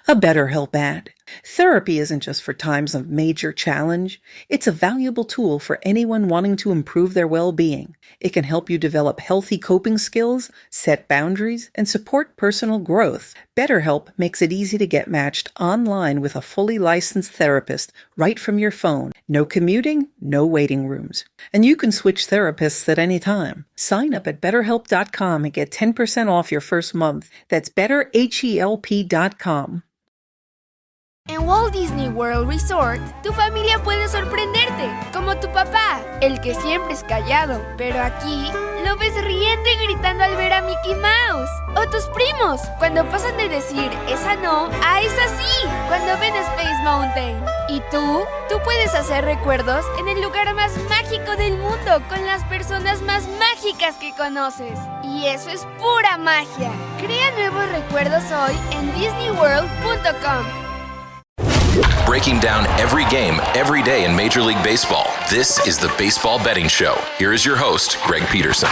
A BetterHelp ad. Therapy isn't just for times of major challenge. It's a valuable tool for anyone wanting to improve their well-being. It can help you develop healthy coping skills, set boundaries, and support personal growth. BetterHelp makes it easy to get matched online with a fully licensed therapist right from your phone. No commuting, no waiting rooms. And you can switch therapists at any time. Sign up at BetterHelp.com and get 10% off your first month. That's BetterHelp.com. En Walt Disney World Resort, tu familia puede sorprenderte, como tu papá, el que siempre es callado, pero aquí lo ves riendo y gritando al ver a Mickey Mouse. O tus primos, cuando pasan de decir esa no a esa sí, cuando ven Space Mountain. Y tú puedes hacer recuerdos en el lugar más mágico del mundo con las personas más mágicas que conoces. Y eso es pura magia. Crea nuevos recuerdos hoy en DisneyWorld.com. Breaking down every game, every day in Major League Baseball. This is the Baseball Betting Show. Here is your host, Greg Peterson.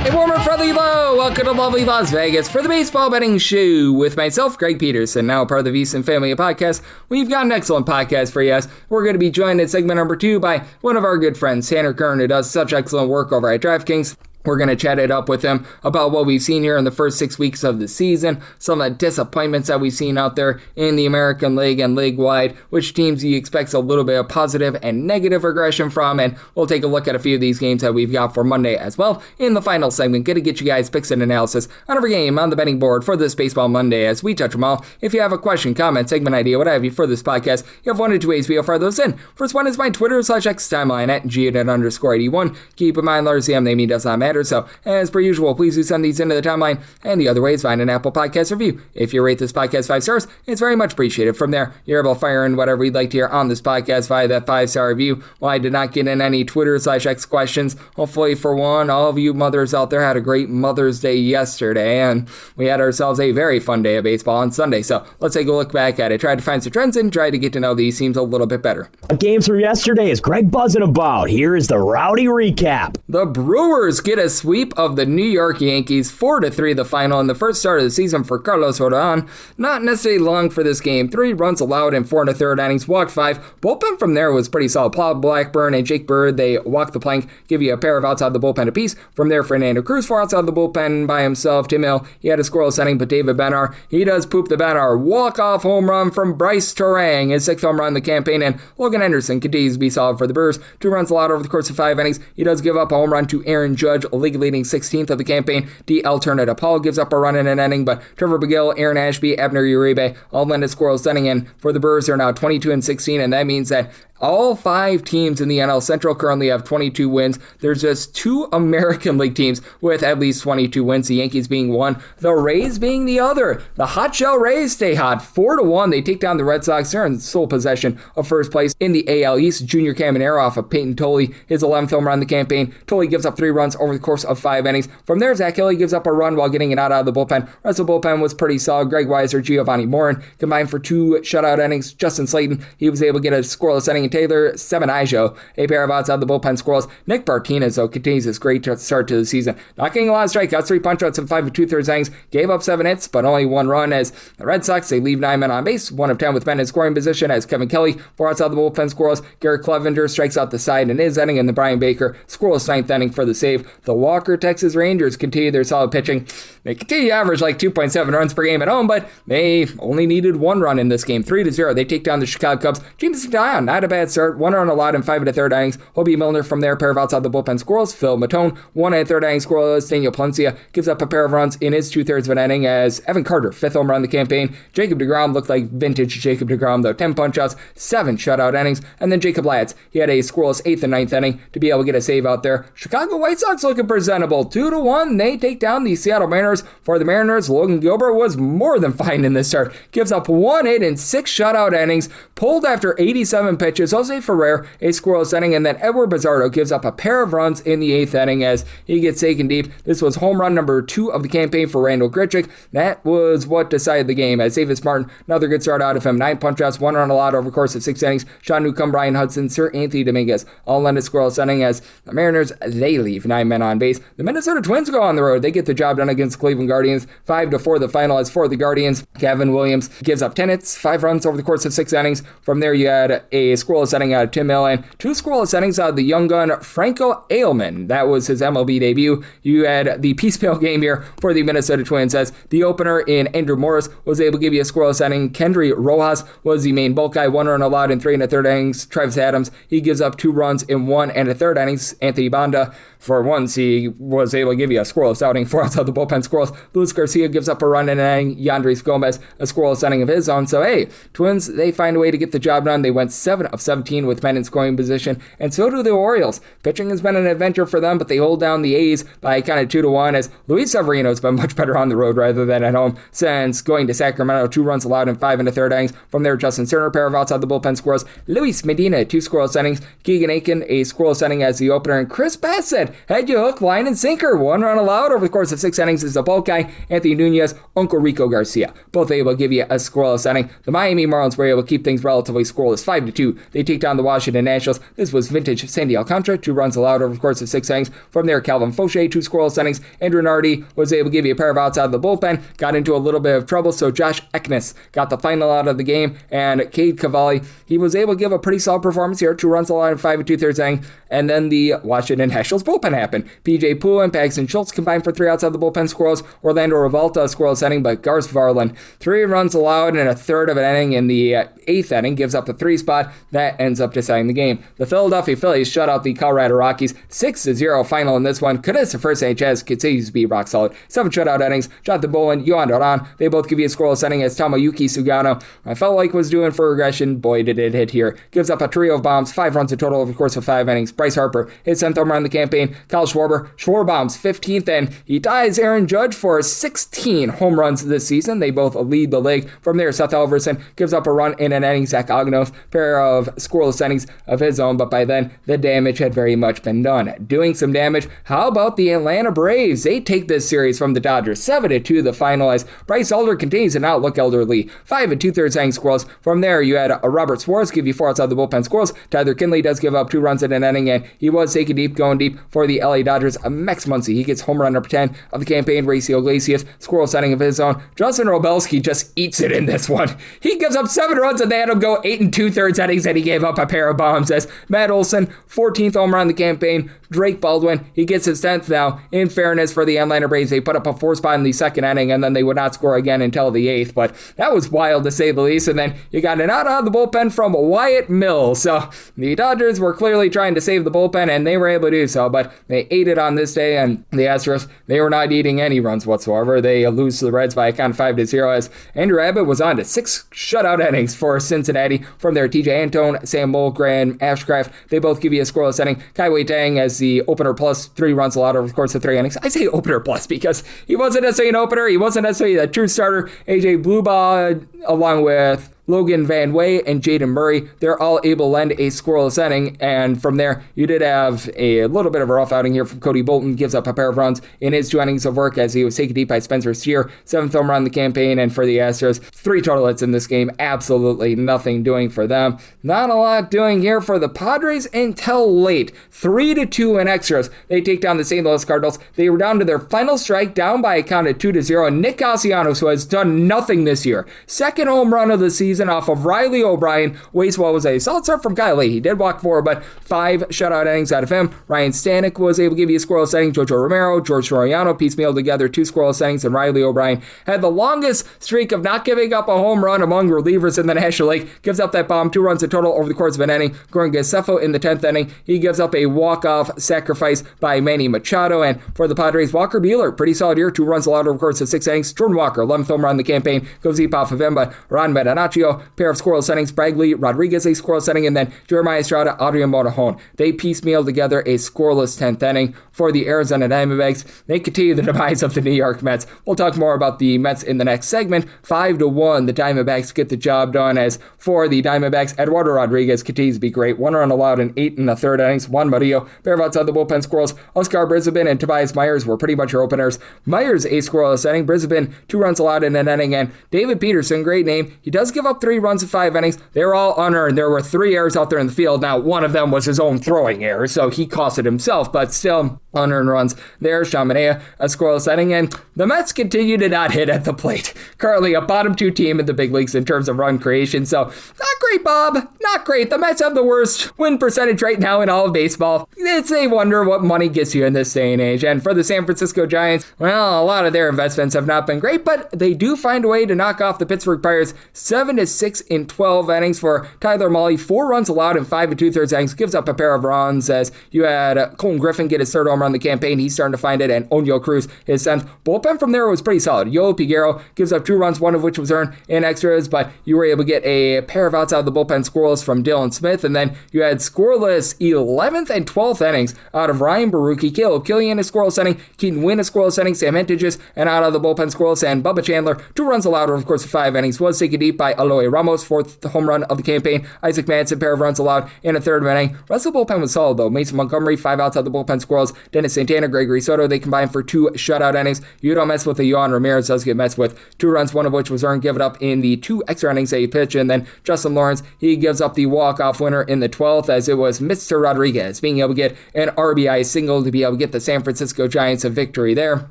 A warm and friendly hello. Welcome to lovely Las Vegas for the Baseball Betting Show with myself, Greg Peterson, now part of the VSiN family of podcasts. We've got an excellent podcast for you. We're going to be joined in segment number 2 by one of our good friends, Tanner Kern, who does such excellent work over at DraftKings. We're going to chat it up with him about what we've seen here in the first 6 weeks of the season, some of the disappointments that we've seen out there in the American League and league-wide, which teams he expects a little bit of positive and negative regression from, and we'll take a look at a few of these games that we've got for Monday as well. In the final segment, going to get you guys picks and analysis on every game on the betting board for this Baseball Monday as we touch them all. If you have a question, comment, segment idea, what have you for this podcast, you have one or two ways we'll fire those in. First one is my Twitter/X timeline at @GNet_81. Keep in mind, letters CM name does not matter. So, as per usual, please do send these into the timeline. And the other way is find an Apple Podcast review. If you rate this podcast 5 stars, it's very much appreciated. From there, you're able to fire in whatever you'd like to hear on this podcast via that 5-star review. Well, I did not get in any Twitter/X questions. Hopefully, for one, all of you mothers out there had a great Mother's Day yesterday, and we had ourselves a very fun day of baseball on Sunday. So, let's take a look back at it. Try to find some trends and try to get to know these teams a little bit better. Games from yesterday is Greg buzzing about. Here is the rowdy recap. The Brewers get a sweep of the New York Yankees, 4-3 the final in the first start of the season for Carlos Rodon. Not necessarily long for this game. 3 runs allowed in 4 1/3 innings, walked 5. Bullpen from there was pretty solid. Paul Blackburn and Jake Bird, they walk the plank, give you a pair of outside the bullpen apiece. From there, Fernando Cruz, 4 outside the bullpen by himself. Tim Hill, he had a scoreless inning, but David Bednar, he does poop the Bednar. Walk-off home run from Bryce Terang, his 6th home run in the campaign, and Logan Henderson continues to be solid for the Brewers. 2 runs allowed over the course of 5 innings. He does give up a home run to Aaron Judge, league leading 16th of the campaign. The alternate Paul gives up a run in an inning, but Trevor Begill, Aaron Ashby, Abner Uribe all lend a scoreless inning, and for the Brewers, they're now 22-16, and that means that all 5 teams in the NL Central currently have 22 wins. There's just 2 American League teams with at least 22 wins, the Yankees being one, the Rays being the other. The Hot Shell Rays stay hot, 4-1. They take down the Red Sox. They're in sole possession of first place in the AL East. Junior Caminero off of Peyton Tolley, his 11th home run in the campaign. Tolley gives up 3 runs over the course of 5 innings. From there, Zach Kelly gives up a run while getting it out of the bullpen. Rest of the bullpen was pretty solid. Greg Weiser, Giovanni Morin combined for 2 shutout innings. Justin Slayton, he was able to get a scoreless inning, and Taylor Semenijo, a pair of outside the bullpen scoreless. Nick Martinez, though, continues his great start to the season. Not getting a lot of strikeouts, 3 punch-outs in 5 2/3 innings. Gave up 7 hits, but only 1 run as the Red Sox, they leave 9 men on base. 1 of 10 with men in scoring position as Kevin Kelly, 4 outside the bullpen scoreless. Garrett Clevenger strikes out the side in his inning, and the Brian Baker scoreless 9th inning for the save. The Walker Texas Rangers continue their solid pitching. They continue to average like 2.7 runs per game at home, but they only needed 1 run in this game. 3-0. They take down the Chicago Cubs. James Dion, not a bad start. 1 run allowed in 5 1/3 innings. Hobie Milner from there, pair of outside the bullpen scoreless. Phil Matone, 1 1/3 innings scoreless. Daniel Palencia gives up a pair of runs in his 2/3 of an inning as Evan Carter, 5th home run in the campaign. Jacob deGrom looked like vintage Jacob deGrom, though. 10 punch-outs, 7 shutout innings. And then Jacob Latz, he had a scoreless 8th and 9th inning to be able to get a save out there. Chicago White Sox looking presentable. 2-1. They take down the Seattle Mariners. For the Mariners, Logan Gilbert was more than fine in this start. Gives up 1 hit in 6 shutout innings. Pulled after 87 pitches. Jose Ferrer, a scoreless inning, and then Edward Bizardo gives up a pair of runs in the 8th inning as he gets taken deep. This was home run number 2 of the campaign for Randall Grichuk. That was what decided the game as Davis Martin, another good start out of him. 9 punch-outs, 1 run allowed over the course of 6 innings. Sean Newcomb, Brian Hudson, Sir Anthony Dominguez all lend a scoreless inning as the Mariners, they leave 9 men on base. The Minnesota Twins go on the road. They get the job done against Cleveland Guardians. 5-4 the final as for the Guardians. Gavin Williams gives up 10 hits, 5 runs over the course of 6 innings. From there, you had a scoreless inning out of Tim Allen, 2 scoreless innings out of the young gun Franco Ailman. That was his MLB debut. You had the piecemeal game here for the Minnesota Twins as the opener in Andrew Morris was able to give you a scoreless inning. Kendry Rojas was the main bulk guy, 1 run allowed in 3 1/3 innings. Travis Adams, he gives up 2 runs in 1 1/3 innings. Anthony Banda, for once, he was able to give you a scoreless outing. 4 outs of the bullpen scoreless. Luis Garcia gives up a run in an inning. Yandris Gomez, a scoreless inning of his own. So, hey, Twins, they find a way to get the job done. They went 7 of 17 with men in scoring position, and so do the Orioles. Pitching has been an adventure for them, but they hold down the A's by kind of 2-1, as Luis Severino has been much better on the road rather than at home since going to Sacramento. 2 runs allowed in 5 1/3 innings. From there, Justin Turner, pair of outside the bullpen scores. Luis Medina, 2 scoreless innings. Keegan Aiken, a scoreless inning as the opener. And Chris Bassett, head you hook, line and sinker. 1 run allowed over the course of 6 innings is the bulk guy. Anthony Nunez, Uncle Rico Garcia, both able to give you a scoreless inning. The Miami Marlins were able to keep things relatively scoreless, 5-2. They take down the Washington Nationals. This was vintage Sandy Alcantara, 2 runs allowed over the course of 6 innings. From there, Calvin Fauché, 2 scoreless innings. Andrew Nardi was able to give you a pair of outs out of the bullpen, got into a little bit of trouble, so Josh Eknes got the final out of the game, and Cade Cavalli, he was able to give a pretty solid performance here, 2 runs allowed in 5 2/3 innings. And then the Washington Nationals bullpen happened. PJ Poole and Paxton Schultz combined for 3 outs out of the bullpen scoreless. Orlando Revolta, a scoreless inning, but Garth Varland, 3 runs allowed in 1/3 of an inning in the 8th inning, gives up the 3 spot. That ends up deciding the game. The Philadelphia Phillies shut out the Colorado Rockies, 6-0 final in this one. Cadence First Sanchez continues to be rock solid. 7 shutout innings. Jonathan Bolin, Yohan Duran, they both give you a scoreless inning as Tomoyuki Sugano, I felt like was doing for regression. Boy, did it hit here. Gives up a trio of bombs, 5 runs in total over the course of 5 innings. Bryce Harper, his 10th home run in the campaign. Kyle Schwarber bombs 15th, and he ties Aaron Judge for 16 home runs this season. They both lead the league. From there, Seth Alverson gives up a run in an inning. Zach Ognos, pair of scoreless innings of his own, but by then, the damage had very much been done. Doing some damage, how about the Atlanta Braves? They take this series from the Dodgers, 7-2 the final, as Bryce Elder continues to not look elderly. 5 2/3 innings scoreless. From there, you had Robert Suarez give you 4 outside the bullpen scoreless. Tyler Kinley does give up 2 runs in an inning, and he was taking deep, going deep for the LA Dodgers. Max Muncy, he gets home run number 10 of the campaign. Racy Iglesias, scoreless inning of his own. Justin Robelski just eats it in this one. He gives up 7 runs, and they had him go 8 2/3 innings, and he gave up a pair of bombs as Matt Olson, 14th home run in the campaign. Drake Baldwin, he gets his 10th now. In fairness for the Atlanta Braves, they put up a 4 spot in the 2nd inning, and then they would not score again until the 8th, but that was wild to say the least. And then you got an out of the bullpen from Wyatt Mills. So the Dodgers were clearly trying to save the bullpen, and they were able to do so, but they ate it on this day, and the Astros, they were not eating any runs whatsoever. They lose to the Reds by a count of 5-0 as Andrew Abbott was on to 6 shutout innings for Cincinnati. From there, TJ Antone, Sam Moll, Graham Ashcraft, they both give you a scoreless inning. Kai Wei Tang as the opener plus 3 runs allowed over the course of 3 innings. I say opener plus because he wasn't necessarily an opener. He wasn't necessarily a true starter. AJ Blubaugh, along with Logan Van Way and Jaden Murray, they're all able to lend a scoreless inning, and from there, you did have a little bit of a rough outing here from Cody Bolton, gives up a pair of runs in his 2 innings of work as he was taken deep by Spencer Steer, 7th home run in the campaign, and for the Astros, 3 total hits in this game, absolutely nothing doing for them. Not a lot doing here for the Padres until late, 3-2 in extras. They take down the St. Louis Cardinals. They were down to their final strike, down by a count of 2-0, and Nick Castellanos, who has done nothing this year, 2nd home run of the season off of Riley O'Brien. Wasewell was a solid start from Kyle Lee. He did walk 4, but 5 shutout innings out of him. Ryan Stanek was able to give you a scoreless inning. Jojo Romero, George Soriano piecemeal together 2 scoreless innings, and Riley O'Brien had the longest streak of not giving up a home run among relievers in the National League. Gives up that bomb, 2 runs in total over the course of an inning. Goran Gasefo in the 10th inning. He gives up a walk-off sacrifice by Manny Machado, and for the Padres, Walker Buehler, pretty solid year, 2 runs allowed over the course of 6 innings. Jordan Walker, 11th home run in the campaign, goes deep off of him, but Ron Medanaccio, pair of scoreless innings. Bragley Rodriguez, a scoreless inning, and then Jeremiah Estrada, Adrian Morejon. They piecemeal together a scoreless 10th inning. For the Arizona Diamondbacks, they continue the demise of the New York Mets. We'll talk more about the Mets in the next segment. 5-1, the Diamondbacks get the job done, as for the Diamondbacks, Eduardo Rodriguez continues to be great. 1 run allowed in 8 1/3 innings. Juan Murillo, pair of outside the bullpen squirrels. Oscar Brisbane and Tobias Myers were pretty much your openers. Myers, a scoreless inning. Brisbane, 2 runs allowed in an inning, and David Peterson, great name. He does give up 3 runs in 5 innings. They were all unearned. There were 3 errors out there in the field. Now, one of them was his own throwing error, so he cost it himself, but still unearned runs there. Chaminade, a scoreless inning, and the Mets continue to not hit at the plate. Currently a bottom 2 team in the big leagues in terms of run creation, so not great, Bob. Not great. The Mets have the worst win percentage right now in all of baseball. It's a wonder what money gets you in this day and age. And for the San Francisco Giants, well, a lot of their investments have not been great, but they do find a way to knock off the Pittsburgh Pirates 7-6 in 12 innings for Tyler Mahle. 4 runs allowed in 5 2/3 innings, gives up a pair of runs as you had Colton Griffin get his 3rd home run on the campaign. He's starting to find it, and Oneil Cruz his 10th. Bullpen from there was pretty solid. Yoel Piguero gives up 2 runs, 1 of which was earned in extras, but you were able to get a pair of outs out of the bullpen scoreless from Dylan Smith, and then you had scoreless 11th and 12th innings out of Ryan Baruchi, Caleb Killian a scoreless inning, Keaton Wynn a scoreless inning, Sam Hentges and out of the bullpen scoreless, and Bubba Chandler 2 runs allowed over the course of 5 innings was taken deep by Eloy Ramos, 4th home run of the campaign. Isaac Manson, pair of runs allowed in a 3rd inning. Rest of the bullpen was solid though. Mason Montgomery 5 outs out of the bullpen scoreless, Dennis Santana, Gregory Soto, they combined for 2 shutout innings. You don't mess with a Yohan Ramirez, does get messed with 2 runs, 1 of which was earned, give it up in the 2 extra innings that he pitched, and then Justin Lawrence, he gives up the walk-off winner in the 12th as it was Mr. Rodriguez being able to get an RBI single to be able to get the San Francisco Giants a victory there.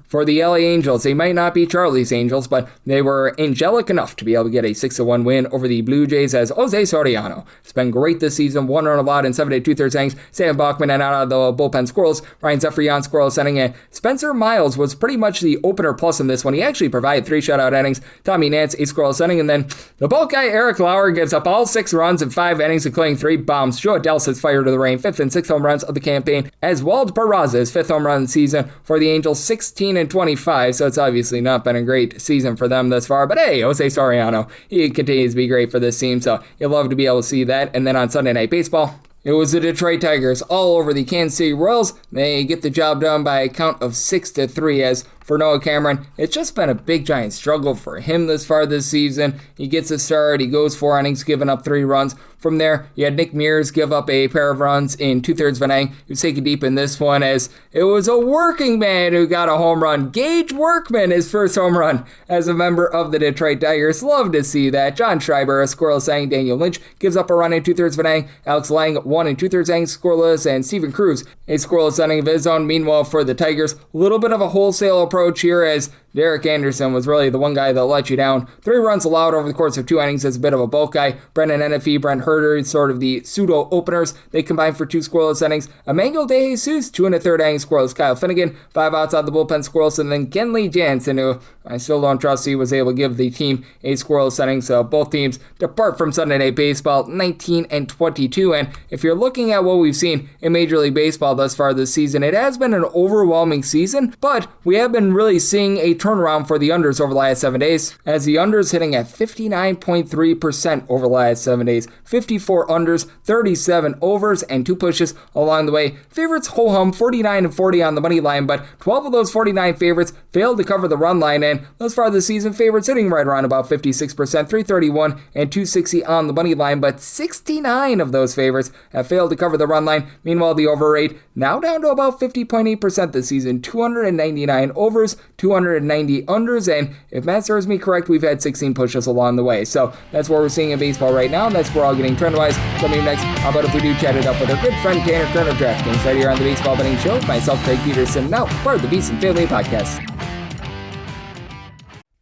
For the LA Angels, they might not be Charlie's Angels, but they were angelic enough to be able to get a 6-1 win over the Blue Jays as Jose Soriano has been great this season. 1 run allowed in 7 2/3 innings. Sam Bachman and out of the bullpen scoreless. Ryan Zefrian scoreless inning, and Spencer Miles was pretty much the opener plus in this one. He actually provided 3 shutout innings. Tommy Nance a scoreless inning, and then the bulk guy Eric Lauer gives up all 6 runs in 5 innings, including 3 bombs. Joe Adele says fire to the rain, 5th and 6th home runs of the campaign, as Wald Peraza's 5th home run of the season for the Angels, 16 and 25, so it's obviously not been a great season for them thus far, but hey, Jose Soriano, he continues to be great for this team, so you'll love to be able to see that. And then on Sunday Night Baseball, it was the Detroit Tigers all over the Kansas City Royals. They get the job done by a count of 6-3 as for Noah Cameron, it's just been a big giant struggle for him this far this season. He gets a start, he goes 4 innings, giving up 3 runs. From there, you had Nick Mears give up a pair of runs in 2/3 of an inning. He was taken deep in this one as it was a working man who got a home run. Gage Workman, his first home run as a member of the Detroit Tigers. Love to see that. John Schreiber, a scoreless inning. Daniel Lynch gives up a run in 2/3 of an inning. Alex Lang, 1 2/3 innings scoreless. And Steven Cruz, a scoreless inning of his own. Meanwhile, for the Tigers, a little bit of a wholesale approach here as Derek Anderson was really the one guy that let you down. 3 runs allowed over the course of 2 innings as a bit of a bulk guy. Brendan Ennefe, Brent Herter, sort of the pseudo openers. They combined for 2 scoreless innings. Emmanuel De Jesus, 2 1/3 innings scoreless. Kyle Finnegan, 5 outs out of the bullpen scoreless. And then Kenley Jansen, who I still don't trust, he was able to give the team a scoreless inning. So both teams depart from Sunday Night Baseball 19 and 22. And if you're looking at what we've seen in Major League Baseball thus far this season, it has been an overwhelming season, but we have been really seeing a turnaround for the unders over the last 7 days, as the unders hitting at 59.3% over the last 7 days. 54 unders, 37 overs, and 2 pushes along the way. Favorites ho-hum 49 and 40 on the money line, but 12 of those 49 favorites failed to cover the run line, and thus far this season, favorites hitting right around about 56%, 331 and 260 on the money line, but 69 of those favorites have failed to cover the run line. Meanwhile, the over rate now down to about 50.8% this season, 299 overs, 290 unders, and if Matt serves me correct, we've had 16 pushes along the way. So that's what we're seeing in baseball right now, and that's where we're all getting trend-wise. Coming next, how about if we do chat it up with our good friend Tanner Kern of DraftKings right here on the Baseball Betting Show with myself, Greg Peterson, now part of the Beast and Family Podcast.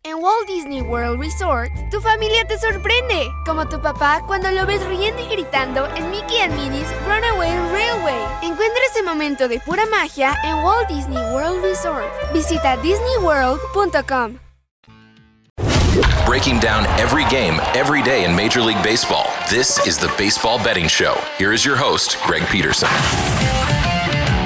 En Walt Disney World Resort, tu familia te sorprende, como tu papá cuando lo ves riendo y gritando en Mickey and Minnie's Runaway Railway. Encuentra ese momento de pura magia en Walt Disney World Resort. Visita disneyworld.com. Breaking down every game, every day in Major League Baseball. This is the Baseball Betting Show. Here is your host, Greg Peterson.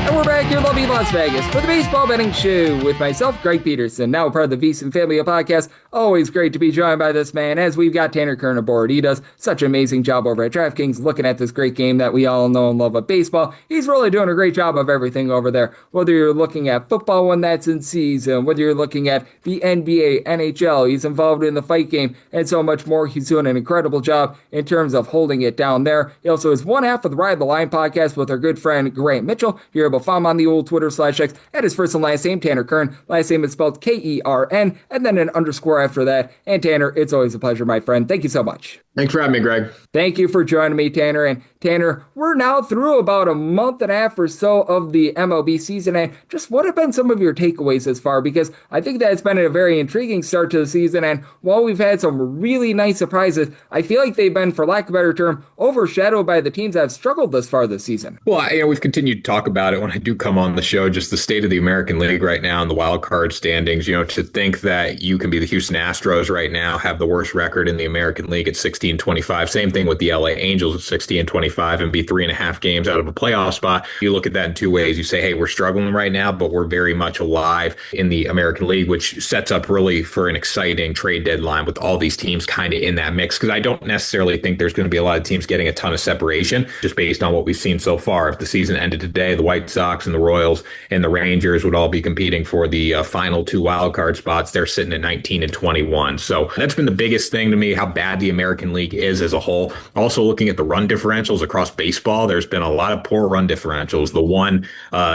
And we're back here in lovely Las Vegas for the Baseball Betting Show with myself, Greg Peterson, now part of the Beast and Family Podcast. Always great to be joined by this man, as we've got Tanner Kern aboard. He does such an amazing job over at DraftKings, looking at this great game that we all know and love of baseball. He's really doing a great job of everything over there, whether you're looking at football when that's in season, whether you're looking at the NBA, NHL, he's involved in the fight game, and so much more. He's doing an incredible job in terms of holding it down there. He also is one half of the Ride the Line podcast with our good friend Grant Mitchell. You're able to Follow him on the old Twitter/X at his first and last name, Tanner Kern. Last name is spelled Kern, and then an underscore after that. And Tanner, it's always a pleasure, my friend. Thank you so much. Thanks for having me, Greg. Thank you for joining me, Tanner. And Tanner, we're now through about a month and a half or so of the MLB season. And just what have been some of your takeaways thus far? Because I think that it's been a very intriguing start to the season. And while we've had some really nice surprises, I feel like they've been, for lack of a better term, overshadowed by the teams that have struggled thus far this season. Well, we've continued to talk about it when I do come on the show, just the state of the American League right now and the wild card standings. To think that you can be the Houston Astros right now, have the worst record in the American League at 16-25. Same thing with the LA Angels at 16-25 and be 3.5 games out of a playoff spot. You look at that in two ways. You say, hey, we're struggling right now, but we're very much alive in the American League, which sets up really for an exciting trade deadline with all these teams kind of in that mix. Because I don't necessarily think there's going to be a lot of teams getting a ton of separation just based on what we've seen so far. If the season ended today, the White Sox and the Royals and the Rangers would all be competing for the final two wildcard spots. They're sitting at 19-21. So that's been the biggest thing to me, how bad the American League is as a whole. Also looking at the run differentials across baseball, there's been a lot of poor run differentials. The one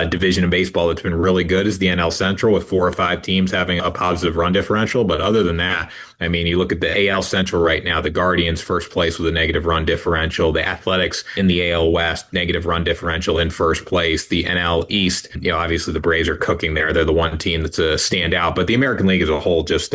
division in baseball that's been really good is the NL Central, with 4 or 5 teams having a positive run differential. But other than that, you look at the AL Central right now, the Guardians first place with a negative run differential, the Athletics in the AL West, negative run differential in first place, the NL East, obviously the Braves are cooking there. They're the one team that's a standout, but the American League as a whole just,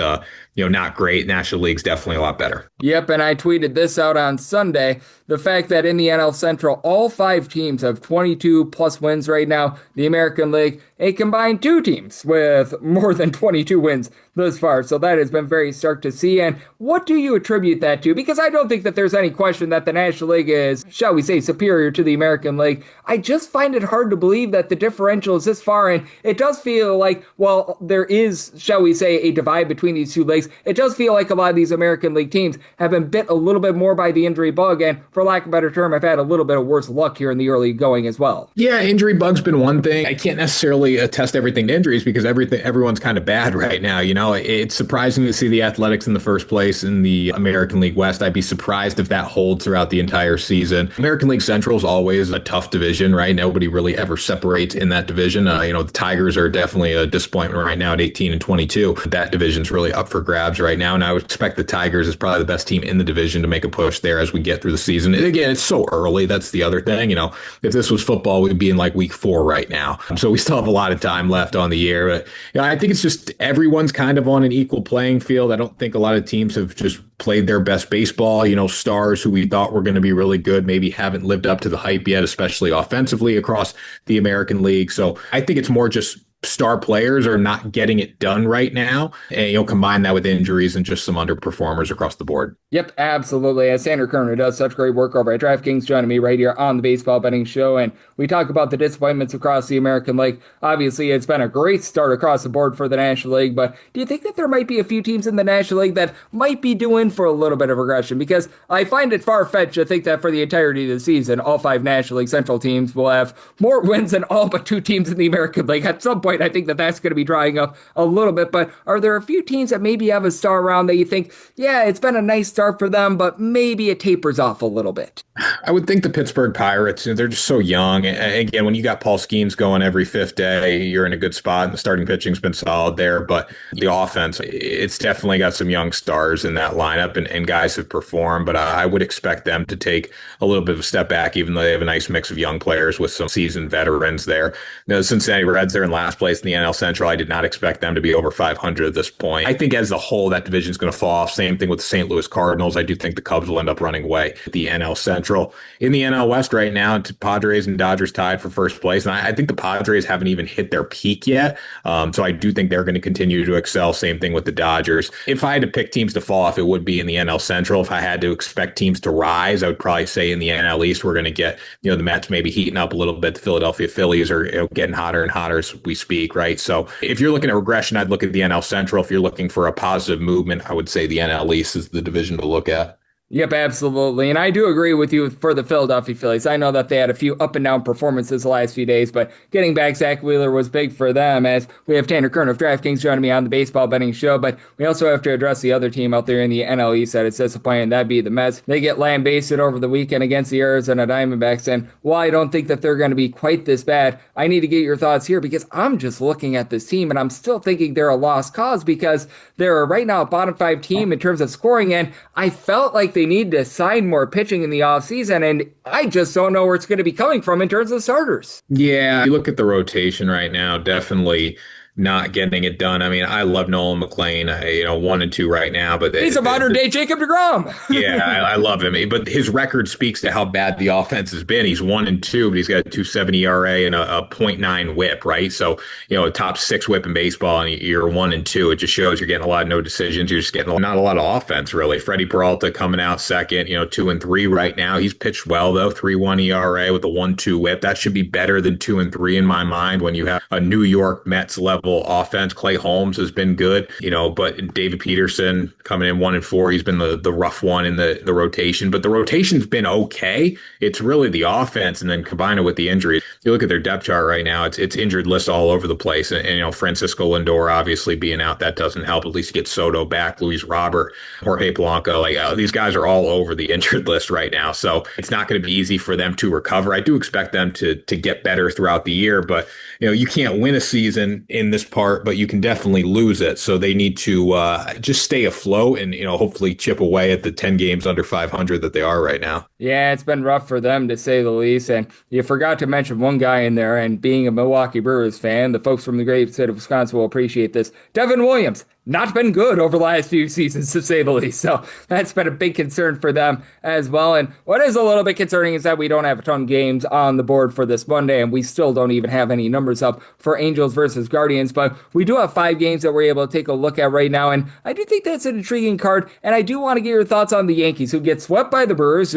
not great. National League's definitely a lot better. Yep, and I tweeted this out on Sunday. The fact that in the NL Central, all 5 teams have 22 plus wins right now. The American League, a combined 2 teams with more than 22 wins thus far. So that has been very stark to see. And what do you attribute that to? Because I don't think that there's any question that the National League is, shall we say, superior to the American League. I just find it hard to believe that the differential is this far. And it does feel like, well, there is, shall we say, a divide between these two leagues. It does feel like a lot of these American League teams have been bit a little bit more by the injury bug. And for lack of a better term, I've had a little bit of worse luck here in the early going as well. Yeah, injury bug's been one thing. I can't necessarily attest everything to injuries because everyone's kind of bad right now. It's surprising to see the Athletics in the first place in the American League West. I'd be surprised if that holds throughout the entire season. American League Central is always a tough division, right? Nobody really ever separates in that division. The Tigers are definitely a disappointment right now at 18-22. That division's really up for grabs right now, and I would expect the Tigers is probably the best team in the division to make a push there as we get through the season. And again, it's so early. That's the other thing. If this was football, we'd be in like week 4 right now. So we still have a lot of time left on the year. But I think it's just everyone's kind of on an equal playing field. I don't think a lot of teams have just played their best baseball. Stars who we thought were going to be really good maybe haven't lived up to the hype yet, especially offensively across the American League. So I think it's more just star players are not getting it done right now. And combine that with injuries and just some underperformers across the board. Yep, absolutely. As Tanner Kern, who does such great work over at DraftKings, joining me right here on the Baseball Betting Show. And we talk about the disappointments across the American League. Obviously, it's been a great start across the board for the National League. But do you think that there might be a few teams in the National League that might be due in for a little bit of regression? Because I find it far-fetched to think that for the entirety of the season, all 5 National League Central teams will have more wins than all but 2 teams in the American League. At some point, I think that that's going to be drying up a little bit. But are there a few teams that maybe have a star around that you think, yeah, it's been a nice start for them, but maybe it tapers off a little bit? I would think the Pittsburgh Pirates, they're just so young. And again, when you got Paul Skeens going every 5th day, you're in a good spot, and the starting pitching's been solid there. But the offense, it's definitely got some young stars in that lineup, and guys have performed. But I would expect them to take a little bit of a step back, even though they have a nice mix of young players with some seasoned veterans there. The Cincinnati Reds are in last place in the NL Central. I did not expect them to be over 500 at this point. I think as a whole, that division is going to fall off. Same thing with the St. Louis Cardinals. I do think the Cubs will end up running away at the NL Central. In the NL West right now, Padres and Dodgers tied for first place. And I think the Padres haven't even hit their peak yet. So I do think they're going to continue to excel. Same thing with the Dodgers. If I had to pick teams to fall off, it would be in the NL Central. If I had to expect teams to rise, I would probably say in the NL East, we're going to get, the Mets maybe heating up a little bit. The Philadelphia Phillies are getting hotter and hotter as we speak, right? So if you're looking at regression, I'd look at the NL Central. If you're looking for a positive movement, I would say the NL East is the division to look at. Yep, absolutely. And I do agree with you for the Philadelphia Phillies. I know that they had a few up and down performances the last few days, but getting back Zach Wheeler was big for them, as we have Tanner Kern of DraftKings joining me on the baseball betting show. But we also have to address the other team out there in the NL East that it's disappointing. That'd be the Mets. They get lambasted over the weekend against the Arizona Diamondbacks. And while I don't think that they're going to be quite this bad, I need to get your thoughts here because I'm just looking at this team and I'm still thinking they're a lost cause because they're right now a bottom five team in terms of scoring. And I felt like they need to sign more pitching in the offseason, and I just don't know where it's going to be coming from in terms of starters. Yeah, you look at the rotation right now, definitely not getting it done. I mean, I love Nolan McLean, 1-2 right now, but he's a modern day Jacob deGrom. Yeah, I love him, but his record speaks to how bad the offense has been. He's 1-2, but he's got a 2.70 ERA and a .9 WHIP, right? So, a top 6 WHIP in baseball, and you're 1-2. It just shows you're getting a lot of no decisions. You're just getting not a lot of offense, really. Freddie Peralta coming out second, 2-3 right now. He's pitched well though, 3.1 ERA with a 1.2 WHIP. That should be better than 2-3 in my mind when you have a New York Mets level offense. Clay Holmes has been good, but David Peterson coming in 1-4. He's been the rough one in the rotation, but the rotation's been okay. It's really the offense, and then combine it with the injuries. You look at their depth chart right now; it's injured lists all over the place, and Francisco Lindor obviously being out, that doesn't help. At least you get Soto back, Luis Robert, Jorge Polanco. These guys are all over the injured list right now, so it's not going to be easy for them to recover. I do expect them to get better throughout the year, but you can't win a season in this part, but you can definitely lose it. So they need to just stay afloat and hopefully chip away at the 10 games under 500 that they are right now. Yeah, it's been rough for them to say the least. And you forgot to mention one guy in there, and being a Milwaukee Brewers fan, the folks from the great state of Wisconsin will appreciate this. Devin Williams, not been good over the last few seasons, to say the least. So that's been a big concern for them as well. And what is a little bit concerning is that we don't have a ton of games on the board for this Monday, and we still don't even have any numbers up for Angels versus Guardians. But we do have 5 games that we're able to take a look at right now, and I do think that's an intriguing card. And I do want to get your thoughts on the Yankees, who get swept by the Brewers,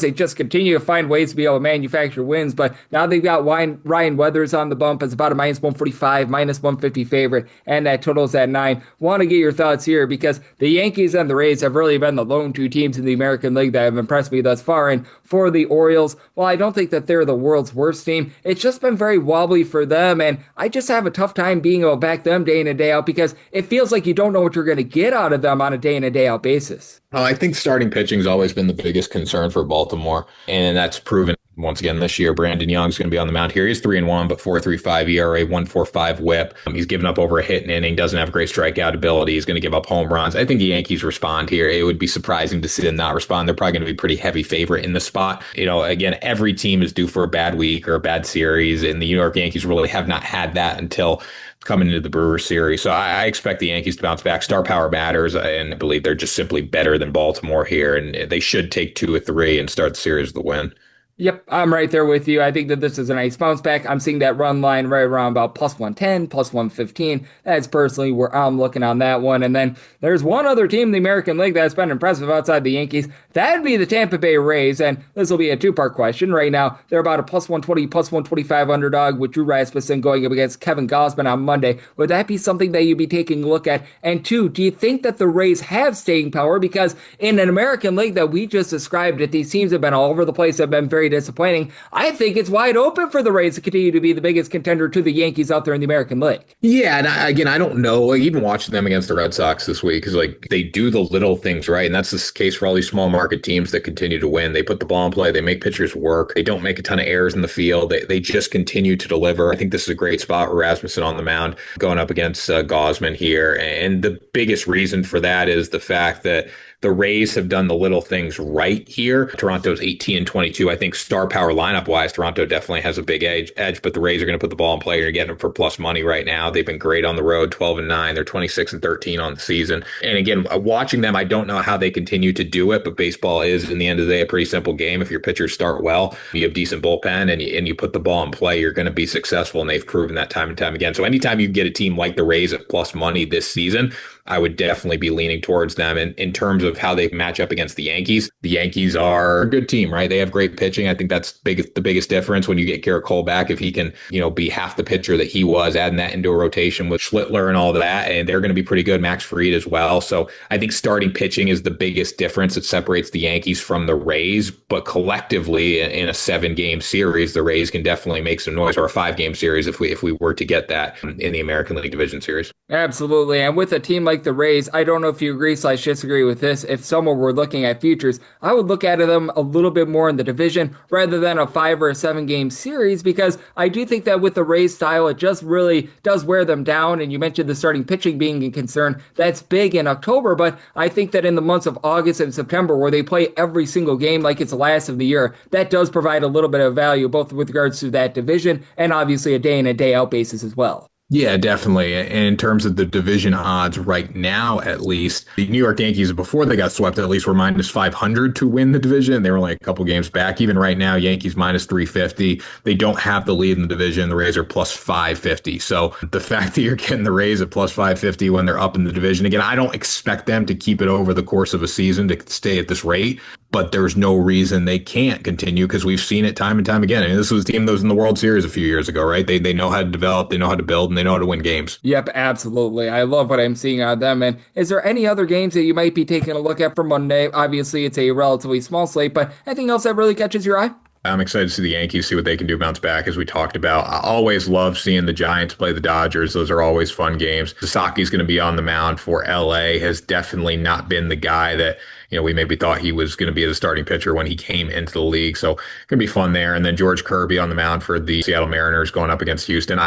they just continue to find ways to be able to manufacture wins. But now they've got Ryan Weathers on the bump as about a -145, -150 favorite, and that totals at 9. Want to get your thoughts here because the Yankees and the Rays have really been the lone 2 teams in the American League that have impressed me thus far. And for the Orioles, while I don't think that they're the world's worst team, it's just been very wobbly for them. And I just have a tough time being able to back them day in and day out because it feels like you don't know what you're going to get out of them on a day in and day out basis. I think starting pitching has always been the biggest concern for Baltimore, and that's proven once again this year. Brandon Young's going to be on the mound here. He's 3-1, but 4.35 ERA, 1.45 WHIP. He's given up over a hit an inning, doesn't have great strikeout ability. He's going to give up home runs. I think the Yankees respond here. It would be surprising to see them not respond. They're probably going to be pretty heavy favorite in the spot. Again, every team is due for a bad week or a bad series, and the New York Yankees really have not had that until coming into the Brewers series. So I expect the Yankees to bounce back. Star power matters, and I believe they're just simply better than Baltimore here, and they should take 2 or 3 and start the series with a win. Yep, I'm right there with you. I think that this is a nice bounce back. I'm seeing that run line right around about +110, +115. That's personally where I'm looking on that one. And then there's one other team in the American League that's been impressive outside the Yankees. That'd be the Tampa Bay Rays. And this will be a 2-part question. Right now, they're about a +120, +125 underdog with Drew Rasmussen going up against Kevin Gausman on Monday. Would that be something that you'd be taking a look at? And 2, do you think that the Rays have staying power? Because in an American League that we just described, that these teams have been all over the place, have been very disappointing. I think it's wide open for the Rays to continue to be the biggest contender to the Yankees out there in the American League. Yeah, and I don't know. Even watching them against the Red Sox this week is they do the little things right, and that's the case for all these small market teams that continue to win. They put the ball in play. They make pitchers work. They don't make a ton of errors in the field. They just continue to deliver. I think this is a great spot with Rasmussen on the mound going up against Gausman here, and the biggest reason for that is the fact that the Rays have done the little things right here. Toronto's 18-22. I think star power lineup wise, Toronto definitely has a big edge, but the Rays are going to put the ball in play. You're getting them for plus money right now. They've been great on the road, 12-9. They're 26-13 on the season. And again, watching them, I don't know how they continue to do it, but baseball is, in the end of the day, a pretty simple game. If your pitchers start well, you have decent bullpen, and you put the ball in play, you're going to be successful. And they've proven that time and time again. So anytime you get a team like the Rays at plus money this season, I would definitely be leaning towards them. And in terms of how they match up against the Yankees are a good team, right? They have great pitching. I think that's the biggest difference when you get Garrett Cole back. If he can, be half the pitcher that he was, adding that into a rotation with Schlittler and all that, and they're going to be pretty good. Max Fried as well. So I think starting pitching is the biggest difference that separates the Yankees from the Rays. But collectively, in a 7-game series, the Rays can definitely make some noise, or a 5-game series if we were to get that in the American League Division Series. Absolutely. And with a team like the Rays, I don't know if you agree/disagree with this. If someone were looking at futures, I would look at them a little bit more in the division rather than a 5 or a 7-game series, because I do think that with the Rays style, it just really does wear them down. And you mentioned the starting pitching being a concern. That's big in October, but I think that in the months of August and September, where they play every single game like it's the last of the year, that does provide a little bit of value, both with regards to that division and obviously a day in and day out basis as well. Yeah, definitely. And in terms of the division odds right now, at least, the New York Yankees, before they got swept, at least were minus 500 to win the division. They were like a couple games back. Even right now, Yankees minus 350. They don't have the lead in the division. The Rays are plus 550. So the fact that you're getting the Rays at plus 550 when they're up in the division, again, I don't expect them to keep it over the course of a season to stay at this rate. But there's no reason they can't continue, because we've seen it time and time again. I mean, this was a team that was in the World Series a few years ago, right? They know how to develop, they know how to build, and they know how to win games. Yep, absolutely. I love what I'm seeing out of them. And is there any other games that you might be taking a look at for Monday? Obviously, it's a relatively small slate, but anything else that really catches your eye? I'm excited to see the Yankees, see what they can do, bounce back, as we talked about. I always love seeing the Giants play the Dodgers. Those are always fun games. Sasaki's going to be on the mound for LA, has definitely not been the guy that we maybe thought he was going to be as a starting pitcher when he came into the league. So going to be fun there. And then George Kirby on the mound for the Seattle Mariners going up against Houston.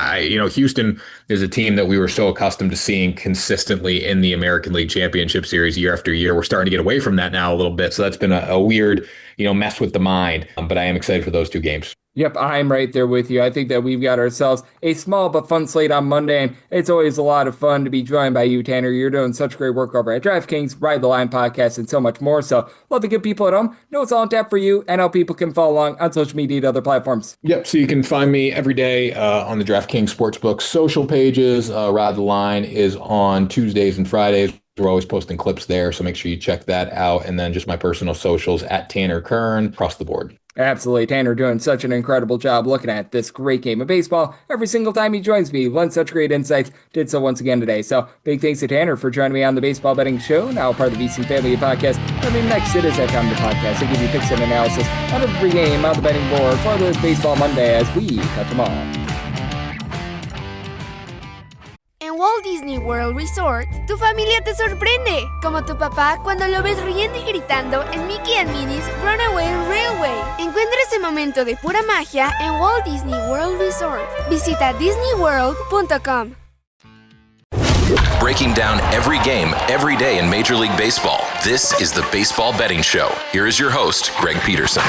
Houston is a team that we were so accustomed to seeing consistently in the American League Championship Series year after year. We're starting to get away from that now a little bit. So that's been a weird, mess with the mind. But I am excited for those two games. Yep, I'm right there with you. I think that we've got ourselves a small but fun slate on Monday, and it's always a lot of fun to be joined by you, Tanner. You're doing such great work over at DraftKings, Ride the Line podcast, and so much more. So love to get people at home know it's all on tap for you and how people can follow along on social media and other platforms. Yep, so you can find me every day on the DraftKings Sportsbook social pages. Ride the Line is on Tuesdays and Fridays. We're always posting clips there, so make sure you check that out. And then just my personal socials at Tanner Kern across the board. Absolutely. Tanner doing such an incredible job looking at this great game of baseball. Every single time he joins me, lends such great insights. Did so once again today. So big thanks to Tanner for joining me on the Baseball Betting Show, now part of the VC Family Podcast. Coming next, it is that time of the podcast to give you picks and analysis on every game on the betting board for this Baseball Monday as we touch them all. En Walt Disney World Resort, tu familia te sorprende, como tu papá cuando lo ves riendo y gritando en Mickey and Minnie's Runaway Railway. Encuentra ese momento de pura magia en Walt Disney World Resort. Visita disneyworld.com. Breaking down every game, every day in Major League Baseball. This is the Baseball Betting Show. Here is your host, Greg Peterson.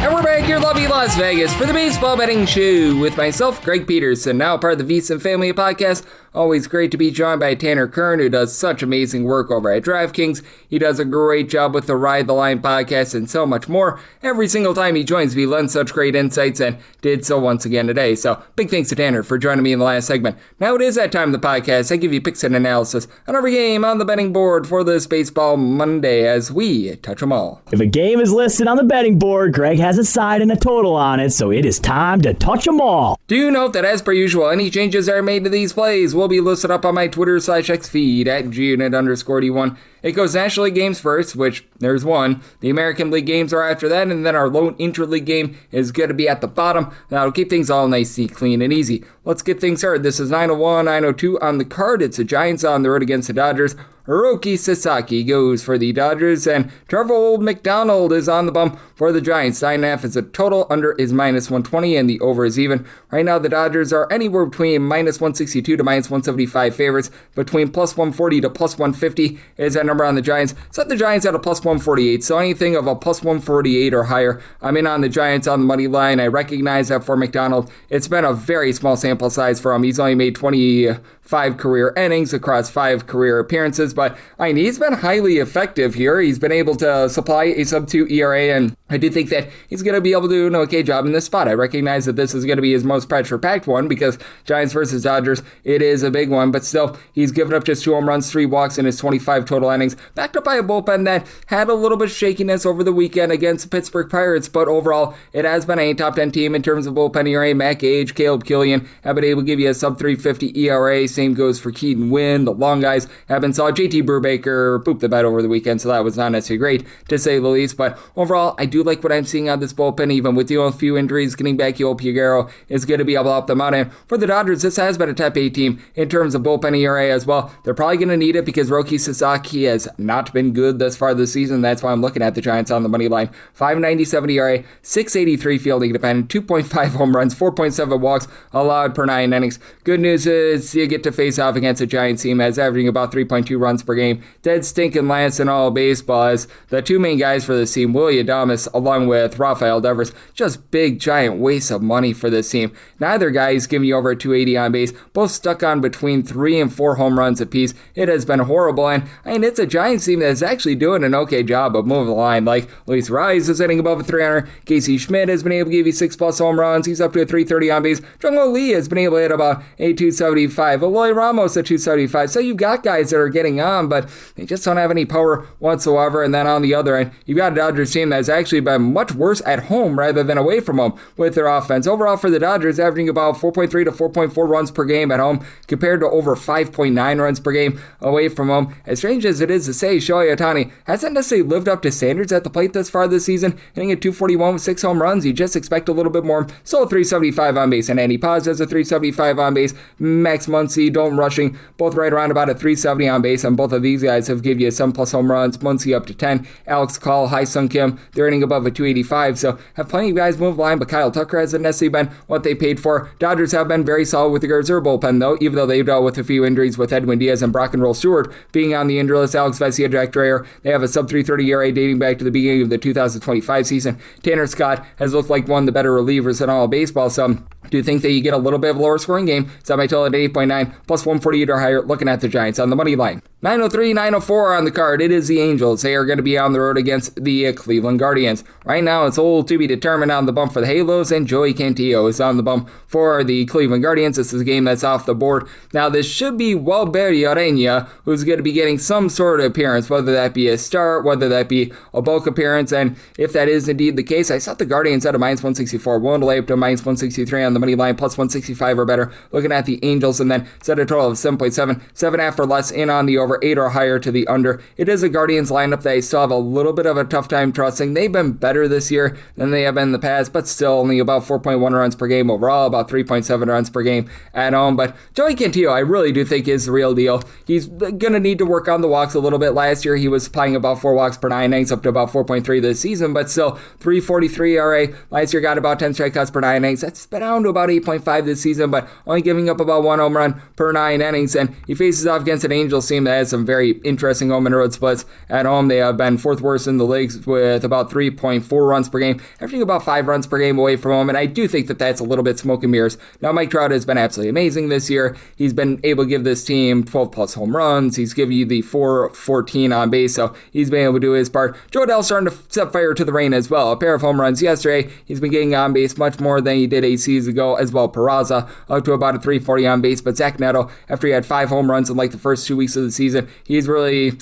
And we're back here, lovely Las Vegas, for the Baseball Betting Show with myself, Greg Peterson, now part of the VSiN Family Podcast. Always great to be joined by Tanner Kern, who does such amazing work over at DraftKings. He does a great job with the Ride the Line podcast and so much more. Every single time he joins me, lends such great insights, and did so once again today. So big thanks to Tanner for joining me in the last segment. Now it is that time of the podcast. I give you picks and analysis on every game on the betting board for this Baseball Monday as we touch them all. If a game is listed on the betting board, Greg has a side and a total on it, so it is time to touch them all. Do note that as per usual, any changes that are made to these plays will be listed up on my Twitter/X feed at @GUnit_D1. It goes National League games first, which there's one. The American League games are after that, and then our lone interleague game is going to be at the bottom. That'll keep things all nice, clean, and easy. Let's get things started. This is 901, 902 on the card. It's the Giants on the road against the Dodgers. Hiroki Sasaki goes for the Dodgers, and Trevor Old McDonald is on the bump for the Giants. 9.5 is a total, under is minus 120, and the over is even. Right now, the Dodgers are anywhere between minus 162 to minus 175 favorites. Between plus 140 to plus 150 is that number on the Giants. Set the Giants at a plus 148, so anything of a plus 148 or higher, I'm in on the Giants on the money line. I recognize that for McDonald, it's been a very small sample size for him. He's only made 25 career innings across 5 career appearances, but he's been highly effective here. He's been able to supply a sub-2 ERA, and I do think that he's going to be able to do an okay job in this spot. I recognize that this is going to be his most pressure-packed one because Giants versus Dodgers, it is a big one, but still, he's given up just 2 home runs, 3 walks in his 25 total innings, backed up by a bullpen that had a little bit of shakiness over the weekend against the Pittsburgh Pirates, but overall, it has been a top 10 team in terms of bullpen ERA. Matt Gage, Caleb Killian have been able to give you a sub-350 ERA. Same goes for Keaton Wynn. The long guys have been solid. JT Brubaker pooped the bed over the weekend, so that was not necessarily great, to say the least, but overall, I do like what I'm seeing on this bullpen, even with a few injuries. Getting back Yoel Piguero is going to be able to help them out, and for the Dodgers, this has been a top 8 team in terms of bullpen ERA as well. They're probably going to need it because Roki Sasaki has not been good thus far this season. That's why I'm looking at the Giants on the money line. 5.97 ERA, 6.83 fielding dependent, 2.5 home runs, 4.7 walks allowed per 9 innings. Good news is you get to face off against a Giants team that's averaging about 3.2 runs per game. Dead stinking last in all baseball as the 2 main guys for this team, Willie Adames along with Rafael Devers, just big giant wastes of money for this team. Neither guy is giving you over 280 on base, both stuck on between 3 and 4 home runs apiece. It has been horrible, and it's a Giants team that's actually doing an okay job of moving the line. Like Luis Rise is hitting above a 300. Casey Schmidt has been able to give you 6+ home runs. He's up to a 330 on base. Jung-Ho Lee has been able to hit about a 275. Eloy Ramos at 275. So you've got guys that are getting on, but they just don't have any power whatsoever. And then on the other end, you've got a Dodgers team that's actually been much worse at home rather than away from home with their offense. Overall for the Dodgers, averaging about 4.3 to 4.4 runs per game at home compared to over 5.9 runs per game away from home. As strange as it is to say, Shohei Ohtani hasn't necessarily lived up to standards at the plate thus far this season, hitting at 241 with 6 home runs. You just expect a little bit more. So 375 on base, and Andy Paz has a 375 on base. Max Muncy, Dalton Rushing, both right around about a 370 on base, and both of these guys have given you 7+ home runs. Muncy up to 10. Alex Call, Hai-Sung Kim, they're hitting above a 285, so have plenty of guys move line, but Kyle Tucker hasn't necessarily been what they paid for. Dodgers have been very solid with regards to their bullpen, though, even though they've dealt with a few injuries with Edwin Diaz and Brock and Roll Stewart being on the injury list. Alex Vesia, Jack Dreyer, they have a sub-330 ERA dating back to the beginning of the 2025 season. Tanner Scott has looked like one of the better relievers in all of baseball, so do you think that you get a little bit of a lower scoring game? Set my total at 8.9 plus 148 or higher, looking at the Giants on the money line. 903, 904 on the card. It is the Angels. They are going to be on the road against the Cleveland Guardians. Right now, it's all to be determined on the bump for the Halos, and Joey Cantillo is on the bump for the Cleveland Guardians. This is a game that's off the board. Now, this should be Walber Urena, who's going to be getting some sort of appearance, whether that be a start, whether that be a bulk appearance, and if that is indeed the case, I set the Guardians at a -164, willing to lay up to -163 on the money line, plus 165 or better. Looking at the Angels, and then set a total of 7.7, 7.5 or less in on the over, 8 or higher to the under. It is a Guardians lineup that I still have a little bit of a tough time trusting. They've been better this year than they have been in the past, but still only about 4.1 runs per game overall, about 3.7 runs per game at home. But Joey Cantillo, I really do think is the real deal. He's going to need to work on the walks a little bit. Last year, he was supplying about 4 walks per 9 innings, up to about 4.3 this season, but still 343 ERA. Last year got about 10 strikeouts per 9 innings. That's been down to about 8.5 this season, but only giving up about 1 home run per 9 innings. And he faces off against an Angels team that has some very interesting home and road splits. At home, they have been 4th worst in the league with about 3.4 runs per game, averaging about 5 runs per game away from home, and I do think that that's a little bit smoke and mirrors. Now, Mike Trout has been absolutely amazing this year. He's been able to give this team 12+ home runs. He's given you the 414 on base, so he's been able to do his part. Joe Adell's starting to set fire to the rain as well. A pair of home runs yesterday. He's been getting on base much more than he did 8 seasons ago as well. Peraza up to about a 340 on base, but Zach Neto, after he had 5 home runs in like the first 2 weeks of the season, he's really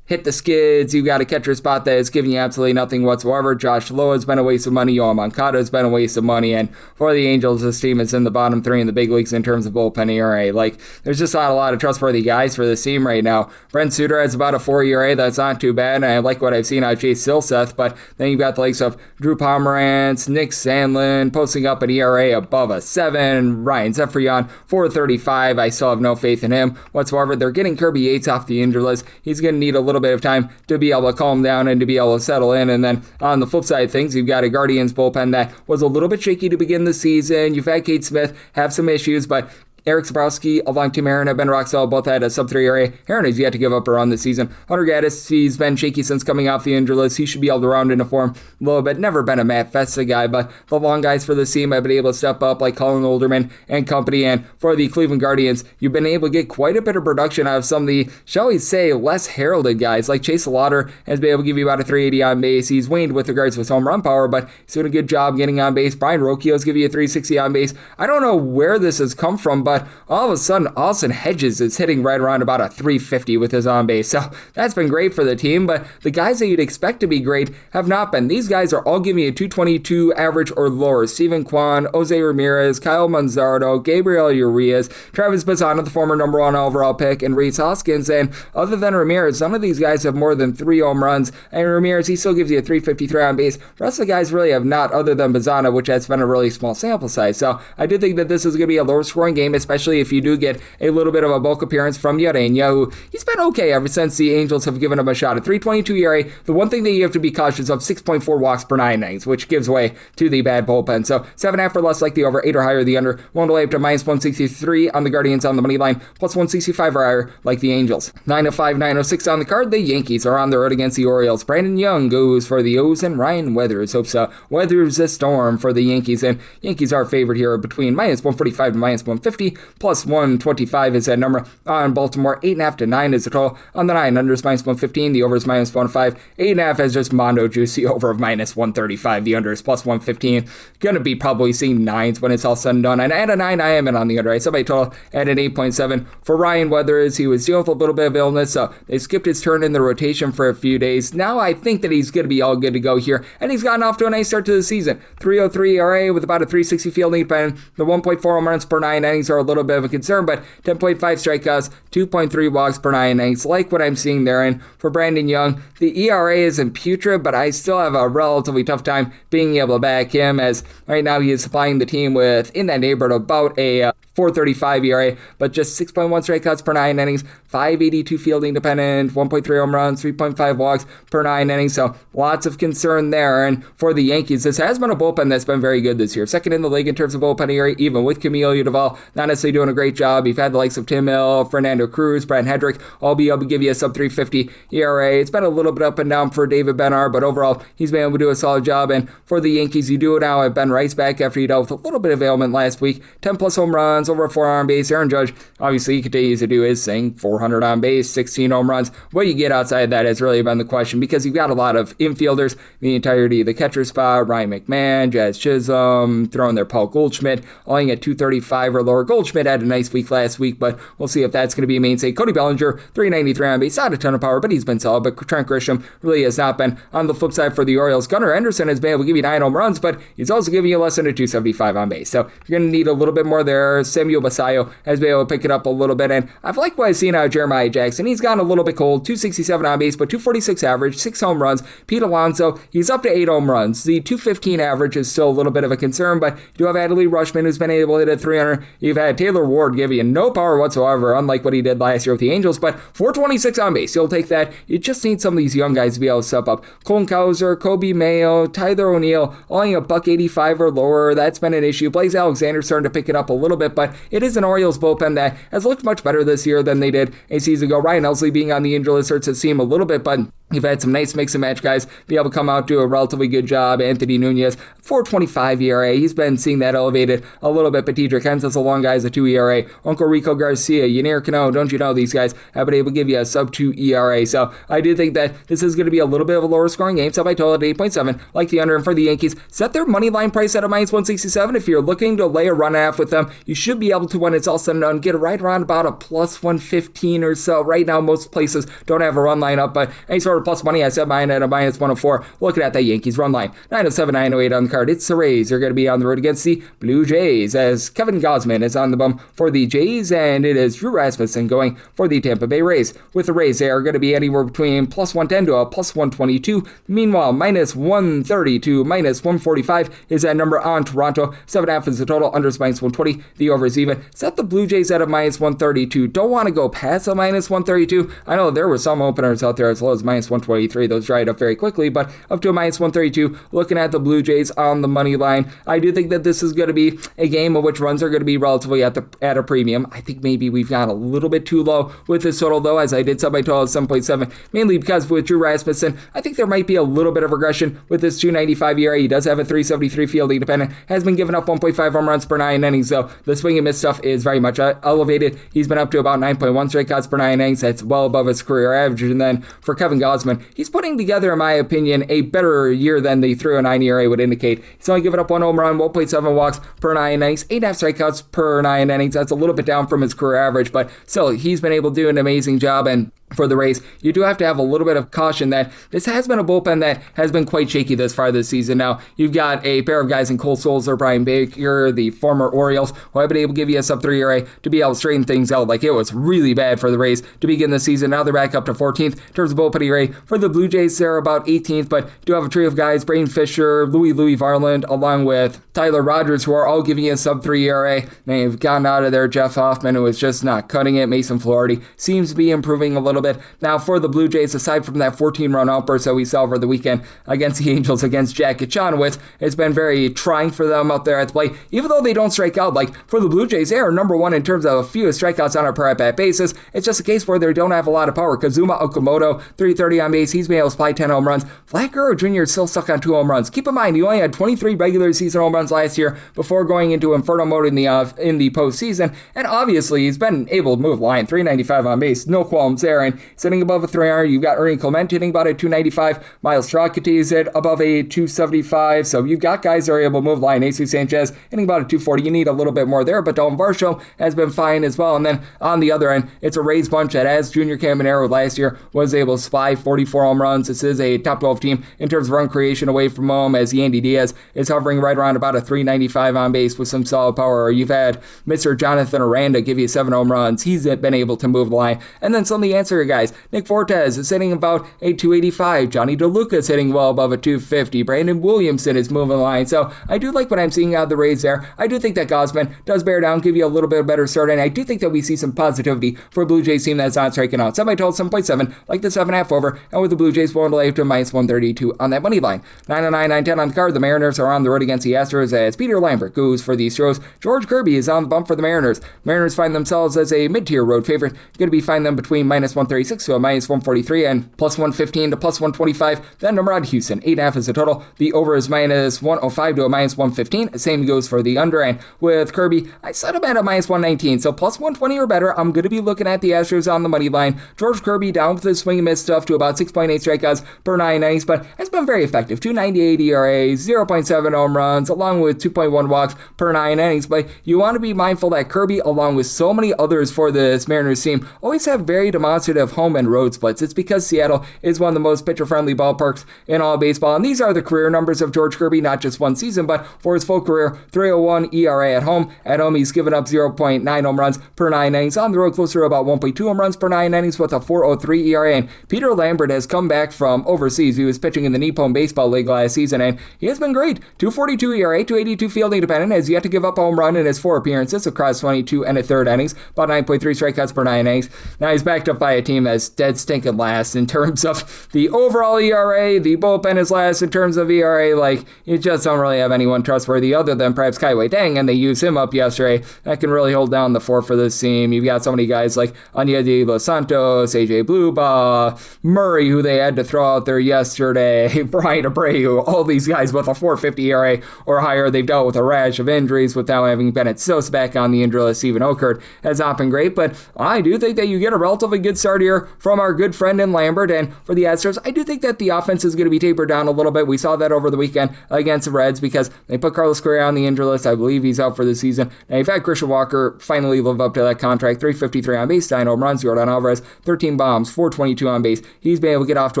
hit the skids. You got a catcher spot that is giving you absolutely nothing whatsoever. Josh Lowe has been a waste of money. Yoel Moncada has been a waste of money. And for the Angels, this team is in the bottom 3 in the big leagues in terms of bullpen ERA. Like, there's just not a lot of trustworthy guys for this team right now. Brent Suter has about a 4 ERA. That's not too bad. And I like what I've seen out of Chase Silseth. But then you've got the likes of Drew Pomerantz, Nick Sandlin posting up an ERA above a 7. Ryan Zephyrion, 4.35. I still have no faith in him whatsoever. They're getting Kirby Yates off the injured list. He's going to need a little bit of time to be able to calm down and to be able to settle in. And then on the flip side of things, you've got a Guardians bullpen that was a little bit shaky to begin the season. You've had Cade Smith have some issues, but Eric Zabrowski, along Tim Herron, have been rock solid. Both had a sub-3 ERA. Herron has yet to give up a run this season. Hunter Gaddis, he's been shaky since coming off the injury list. He should be able to round into form a little bit. Never been a Matt Festa guy, but the long guys for this team have been able to step up, like Colin Olderman and company. And for the Cleveland Guardians, you've been able to get quite a bit of production out of some of the, shall we say, less heralded guys, like Chase Lauder has been able to give you about a 380 on base. He's waned with regards to his home run power, but he's doing a good job getting on base. Brian Rocchio's give you a 360 on base. I don't know where this has come from, but all of a sudden, Austin Hedges is hitting right around about a 350 with his on base. So that's been great for the team, but the guys that you'd expect to be great have not been. These guys are all giving you a 222 average or lower. Steven Kwan, Jose Ramirez, Kyle Manzardo, Gabriel Urias, Travis Bazzana, the former number 1 overall pick, and Reese Hoskins. And other than Ramirez, none of these guys have more than 3 home runs. And Ramirez, he still gives you a 353 on base. The rest of the guys really have not, other than Bazzana, which has been a really small sample size. So I do think that this is going to be a lower scoring game, especially if you do get a little bit of a bulk appearance from Ureña, who he's been okay ever since the Angels have given him a shot. At 3.22 ERA, the one thing that you have to be cautious of, 6.4 walks per 9 innings, which gives way to the bad bullpen. So 7.5 or less like the over, 8 or higher the under. Won't delay up to minus 163 on the Guardians on the money line, plus 165 or higher like the Angels. 905, 906 on the card. The Yankees are on the road against the Orioles. Brandon Young goes for the O's, and Ryan Weathers hopes weathers the storm for the Yankees. And Yankees are favored here between minus 145 to minus 150, plus 125 is that number on Baltimore. 8.5 to 9 is the total on the 9. Under is minus 115. The over is minus 105. 8.5 has just Mondo Juice. The over of minus 135. The under is plus 115. Gonna be probably seeing 9s when it's all said and done. And at a 9, I am in on the under. I set my total at an 8.7 for Ryan Weathers. He was dealing with a little bit of illness, so they skipped his turn in the rotation for a few days. Now I think that he's going to be all good to go here, and he's gotten off to a nice start to the season. 303 ERA with about a 360 fielding pen. The 1.4 home runs per 9 innings are a little bit of a concern, but 10.5 strikeouts, 2.3 walks per 9 innings. Like what I'm seeing there. And for Brandon Young, the ERA isn't putrid, but I still have a relatively tough time being able to back him, as right now he is supplying the team with, in that neighborhood, about a 4.35 ERA, but just 6.1 strikeouts per 9 innings, 582 fielding dependent, 1.3 home runs, 3.5 walks per 9 innings, so lots of concern there. And for the Yankees, this has been a bullpen that's been very good this year. Second in the league in terms of bullpen ERA, even with Camilo Udval not necessarily doing a great job. You've had the likes of Tim Hill, Fernando Cruz, Brent Hedrick, all be able to give you a sub 350 ERA. It's been a little bit up and down for David Benar, but overall, he's been able to do a solid job. And for the Yankees, you do it now at Ben Rice back after he dealt with a little bit of ailment last week. 10 plus home runs, over 4 on base. Aaron Judge, obviously, he continues to do his thing. 400 on base, 16 home runs. What you get outside of that has really been the question, because you've got a lot of infielders, the entirety of the catcher spot. Ryan McMahon, Jazz Chisholm, throwing their Paul Goldschmidt, all in at 235 or lower. Goldschmidt had a nice week last week, but we'll see if that's going to be a mainstay. Cody Bellinger, 393 on base. Not a ton of power, but he's been solid. But Trent Grisham really has not been. On the flip side for the Orioles, Gunnar Henderson has been able to give you 9 home runs, but he's also giving you less than a 275 on base. So you're going to need a little bit more there. Samuel Basayo has been able to pick it up a little bit, and I've liked what I've seen out of Jeremiah Jackson. He's gone a little bit cold, 267 on base, but 246 average, 6 home runs. Pete Alonso, he's up to 8 home runs. The 215 average is still a little bit of a concern, but you do have Adley Rushman, who's been able to hit at 300. You've had Taylor Ward give you no power whatsoever, unlike what he did last year with the Angels, but 426 on base. You'll take that. You just need some of these young guys to be able to step up. Colin Cowser, Kobe Mayo, Tyler O'Neill, only a $185 or lower. That's been an issue. Blaze Alexander starting to pick it up a little bit, but it is an Orioles bullpen that has looked much better this year than they did a season ago. Ryan Elsley being on the injury list starts to seem a little bit, but you've had some nice mix and match guys be able to come out, do a relatively good job. Anthony Nunez, 4.25 ERA. He's been seeing that elevated a little bit. But Tedrick Henson's a long guy, is a 2 ERA. Uncle Rico Garcia, Yanir Cano, don't you know these guys have been able to give you a sub 2 ERA. So I do think that this is going to be a little bit of a lower scoring game. So I total at 8.7, like the under. And for the Yankees, set their money line price at a minus 167. If you're looking to lay a run half with them, you should be able to, when it's all said and done, get right around about a plus 115 or so. Right now, most places don't have a run line up, but any sort of plus money, I set mine at a minus 104. Looking at that Yankees run line, 907, 908 on the card. It's the Rays. They're going to be on the road against the Blue Jays, as Kevin Gausman is on the bum for the Jays, and it is Drew Rasmussen going for the Tampa Bay Rays. With the Rays, they are going to be anywhere between plus 110 to a plus 122. Meanwhile, minus 130 to minus 145 is that number on Toronto. 7.5 is the total. Under is minus 120. The over overs even. Set the Blue Jays at a minus 132. Don't want to go past a minus 132. I know there were some openers out there as low as minus 123. Those dried up very quickly, but up to a minus 132. Looking at the Blue Jays on the money line, I do think that this is going to be a game of which runs are going to be relatively at a premium. I think maybe we've gone a little bit too low with this total, though, as I did set my total at 7.7, mainly because with Drew Rasmussen, I think there might be a little bit of regression with this 295 ERA. He does have a 373 fielding dependent, has been giving up 1.5 home runs per 9 innings, so the swing and miss stuff is very much elevated. He's been up to about 9.1 strikeouts per 9 innings. That's well above his career average. And then for Kevin Gausman, he's putting together, in my opinion, a better year than the 309 ERA would indicate. He's only given up 1 home run, 1.7 walks per 9 innings, 8.5 strikeouts per 9 innings. That's a little bit down from his career average, but still, he's been able to do an amazing job. And for the Rays, you do have to have a little bit of caution that this has been a bullpen that has been quite shaky this far this season. Now, you've got a pair of guys in Cole Sulser, Brian Baker, the former Orioles, who have been able to give you a sub-3 ERA to be able to straighten things out. Like, it was really bad for the Rays to begin the season. Now they're back up to 14th in terms of bullpen ERA. For the Blue Jays, they're about 18th, but do have a trio of guys, Braden Fisher, Louis Varland, along with Tyler Rogers, who are all giving you a sub-3 ERA. They've gotten out of there. Jeff Hoffman, who was just not cutting it. Mason Flaherty seems to be improving a little bit. Now, for the Blue Jays, aside from that 14-run outburst that we saw over the weekend against the Angels, against Jack Kachonowitz, it's been very trying for them out there at the plate. Even though they don't strike out, like for the Blue Jays, they are number one in terms of fewest strikeouts on a per at-bat basis. It's just a case where they don't have a lot of power. Kazuma Okamoto, 330 on base. He's been able to supply 10 home runs. Vlad Guerrero Jr. is still stuck on 2 home runs. Keep in mind, he only had 23 regular season home runs last year before going into inferno mode in the postseason. And obviously, he's been able to move line. 395 on base, no qualms there. And sitting above a 300, you've got Ernie Clement hitting about a 295. Miles Strachity is at above a 275. So you've got guys that are able to move line. Jesus Sanchez hitting about a 240. You need a little bit more there, but Dalton Varsho has been fine as well. And then on the other end, it's a Rays bunch that, as Junior Caminero last year, was able to supply 44 home runs. This is a top 12 team in terms of run creation away from home, as Yandy Diaz is hovering right around about a 395 on base with some solid power. You've had Mr. Jonathan Aranda give you 7 home runs. He's been able to move the line. And then some of the answer guys, Nick Fortes is hitting about a 285. Johnny DeLuca is hitting well above a 250. Brandon Williamson is moving the line. So I do like what I'm seeing out of the Rays there. I do think that Gausman does bear down, give you a little bit of better start, and I do think that we see some positivity for a Blue Jays team that's not striking out. Semi-total 7.7, like the 7.5 over, and with the Blue Jays willing to lay up to minus 132 on that money line. 909, 910 on the card. The Mariners are on the road against the Astros as Peter Lambert goes for the Astros. George Kirby is on the bump for the Mariners. Mariners find themselves as a mid-tier road favorite. Going to be finding them between minus 136 to a minus 143 and plus 115 to plus 125. Then Nomrod Houston, 8.5 is the total. The over is minus 105 to a minus 115. Same goes for the under. And with Kirby, I set him at a minus 119. So plus 120 or better, I'm going to be looking at the Astros on the money line. George Kirby down with his swing and miss stuff to about 6.8 strikeouts per 9 innings, but has been very effective. 298 ERA, 0.7 home runs, along with 2.1 walks per 9 innings. But you want to be mindful that Kirby, along with so many others for this Mariners team, always have very demonstrative home and road splits. It's because Seattle is one of the most pitcher-friendly ballparks in all baseball. And these are the career numbers of George Kirby, not just one season, but for his full career, 301 ERA at home. At home, he's given up 0.9 home runs per 9 innings. On the road, closer to about 1.2 home runs per 9 innings with a 4.03 ERA. And Peter Lambert has come back from overseas. He was pitching in the Nippon Baseball League last season, and he has been great. 2.42 ERA, 2.82 fielding dependent, has yet to give up a home run in his 4 appearances across 22 and a third innings, about 9.3 strikeouts per 9 innings. Now he's backed up by a team that's dead stinking last in terms of the overall ERA. The bullpen is last in terms of ERA. Like, you just don't really have anyone trustworthy other than perhaps Kaiwei Deng, and they used him up yesterday. That can really hold down the fort for this team. You've got so many guys like Anya de Los Santos, AJ Bluba, Murray, who they had to throw out there yesterday, Brian Abreu, all these guys with a 4.50 ERA or higher. They've dealt with a rash of injuries without having Bennett Sosa back on the injury list. Stephen Okert has not been great, but I do think that you get a relatively good start here from our good friend in Lambert. And for the Astros, I do think that the offense is going to be tapered down a little bit. We saw that over the weekend against the Reds because they put Carlos Correa on the injury list. I believe he's out for the season. And you've had Christian Walker finally live up to that contract. 353 on base, 9 home runs. Jordan Alvarez, 13 bombs, 422 on base. He's been able to get off to